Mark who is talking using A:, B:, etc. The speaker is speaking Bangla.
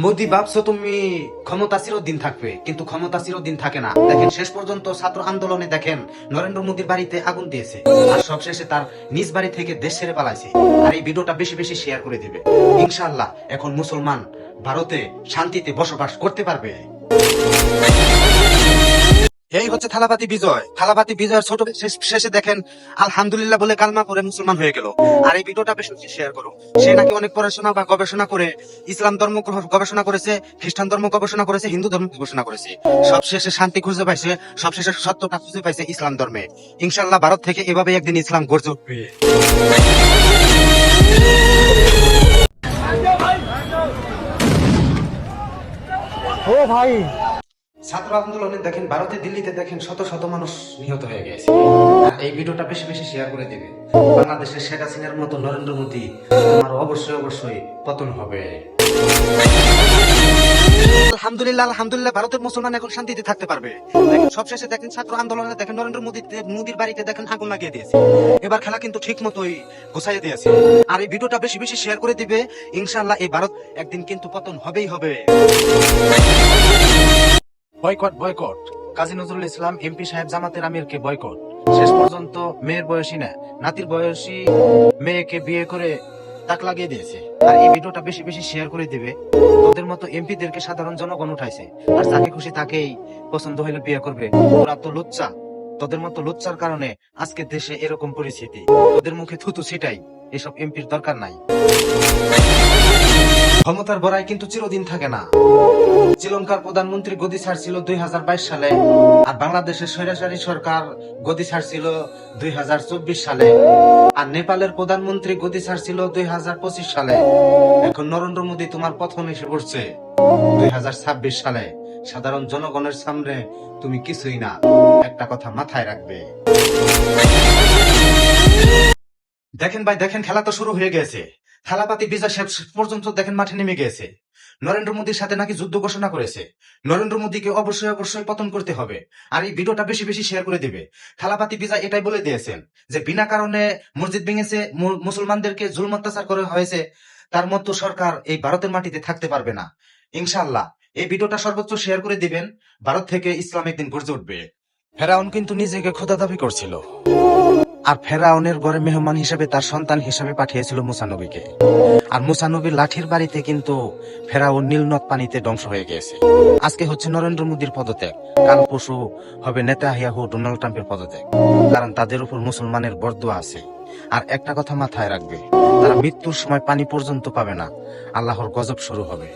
A: মোদি ভাবছো তুমি ক্ষমতা চিরদিন থাকবে, কিন্তু ক্ষমতা চিরদিন থাকে না। দেখেন শেষ পর্যন্ত ছাত্র আন্দোলনে দেখেন নরেন্দ্র মোদীর বাড়িতে আগুন দিয়েছে, আর সবশেষে তার নিজ বাড়ি থেকে দেশ ছেড়ে পালাইছে। আর এই ভিডিওটা বেশি বেশি শেয়ার করে দিবে। ইনশাআল্লাহ এখন মুসলমান ভারতে শান্তিতে বসবাস করতে পারবে। এই হচ্ছে থালাপাতি বিজয়। থালাপাতি বিজয়ের ছোট শেষে দেখেন আলহামদুলিল্লাহ বলে কালমা পড়ে মুসলমান হয়ে গেল। আর এই ভিডিওটা বেশি বেশি শেয়ার করো। সে নাকি অনেক পড়াশোনা বা গবেষণা করে ইসলাম ধর্ম গবেষণা করেছে, খ্রিস্টান ধর্ম গবেষণা করেছে, হিন্দু ধর্ম গবেষণা করেছে, সবশেষে শান্তি খুঁজে পাইছে, সবশেষে সত্যটা খুঁজে পাইছে ইসলাম ধর্মে। ইনশাআল্লাহ ভারত থেকে এভাবে একদিন ইসলাম গর্জে উঠবে।
B: ও ভাই,
A: ছাত্র আন্দোলনে দেখেন ভারতে দিল্লিতে দেখেন শত শত মানুষ নিহত হয়ে গেছে। আর এই ভিডিওটা বেশি বেশি শেয়ার করে দিবে। বাংলাদেশের শেখ হাসিনার মতো নরেন্দ্র মোদী আমার অবশ্যই অবশ্যই পতন হবে। আলহামদুলিল্লাহ আলহামদুলিল্লাহ ভারতের মুসলমান এখন শান্তিতে থাকতে পারবে। দেখেন সবশেষে দেখেন ছাত্র আন্দোলনে দেখেন নরেন্দ্র মোদীর বাড়িতে দেখেন আগুন লাগিয়ে দিয়েছে। এবার খেলা কিন্তু ঠিক মতোই গোছাইয়ে দিয়েছে। আর এই ভিডিওটা বেশি বেশি শেয়ার করে দিবে। ইনশাআল্লাহ এই ভারত একদিন কিন্তু পতন হবেই হবে। Boycott boycott Kazi Nazrul Islam MP সাহেব জামাতের আমিরকে বয়কট। শেষ পর্যন্ত মেয়ের বয়সী না, নাতির বয়সী মেয়েকে বিয়ে করে তাক লাগিয়ে দিয়েছে। আর এই ভিডিওটা বেশি বেশি শেয়ার করে দিবে। তোদের মতো এমপিদেরকে সাধারণ জনগণ উঠাইছে, আর যাকে খুশি তাকেই পছন্দ হইলে বিয়ে করবে। ওরা তো লুচ্চা, তোদের মতো লুচ্চার কারণে আজকে দেশে এরকম পরিস্থিতি। তোদের মুখে থুতু ছিটাই, এসব এমপির দরকার নাই। ক্ষমতার বড়াই কিন্তু চিরদিন থাকে না। শ্রীলঙ্কার প্রধানমন্ত্রী গদি ছাড়ছিল 2022 সালে, আর বাংলাদেশের স্বৈরাচারী সরকার গদি ছাড়ছিল 2024 সালে, আর নেপালের প্রধানমন্ত্রী গদি ছাড়ছিল 2025 সালে। এখন নরেন্দ্র মোদী তোমার পতন এসে পড়ছে 2026 সালে। সাধারণ জনগণের সামনে তুমি কিছুই না, একটা কথা মাথায় রাখবে। দেখেন ভাই দেখেন, খেলা তো শুরু হয়ে গেছে। থালাপাতি বিজয় শেষ পর্যন্ত দেখেন মাঠে নেমে গেছে। নরেন্দ্র মোদীর সাথে নাকি যুদ্ধ ঘোষণা করেছে। নরেন্দ্র মোদীকে অবশ্যই অবশ্যই পতন করতে হবে। আর এই ভিডিওটা বেশি বেশি শেয়ার করে দিবে। থালাপাতি বিজয় এটাই বলে দিয়েছেন যে বিনা কারণে মসজিদ ভেঙেছে, মুসলমানদেরকে জুলুম অত্যাচার করা হয়েছে, তার মতো সরকার এই ভারতের মাটিতে থাকতে পারবে না। ইনশাআল্লাহ এই ভিডিওটা সর্বোচ্চ শেয়ার করে দিবেন। ভারত থেকে ইসলাম একদিন গর্জে উঠবে। ফেরাউন কিন্তু নিজেকে খোদা দাবি করছিল, আর ফেরাউনের ঘরে মেহমান হিসেবে তার সন্তান হিসেবে পাঠিয়েছিল মুসা নবীকে। আর মুসা নবীর লাঠির বাড়িতে কিন্তু ফেরাউন নীল নদ পানিতে ধ্বংস হয়ে গেছে। আজকে হচ্ছে নরেন্দ্র মোদীর পদত্যাগ, কাল পরশু হবে নেতানিয়াহু ডোনাল্ড ট্রাম্পের পদত্যাগ, কারণ তাদের উপর মুসলমানের বরদোয়া আছে। আর একটা কথা মাথায় রাখবে, তারা মৃত্যুর সময় পানি পর্যন্ত পাবে না, আল্লাহর গজব শুরু হবে।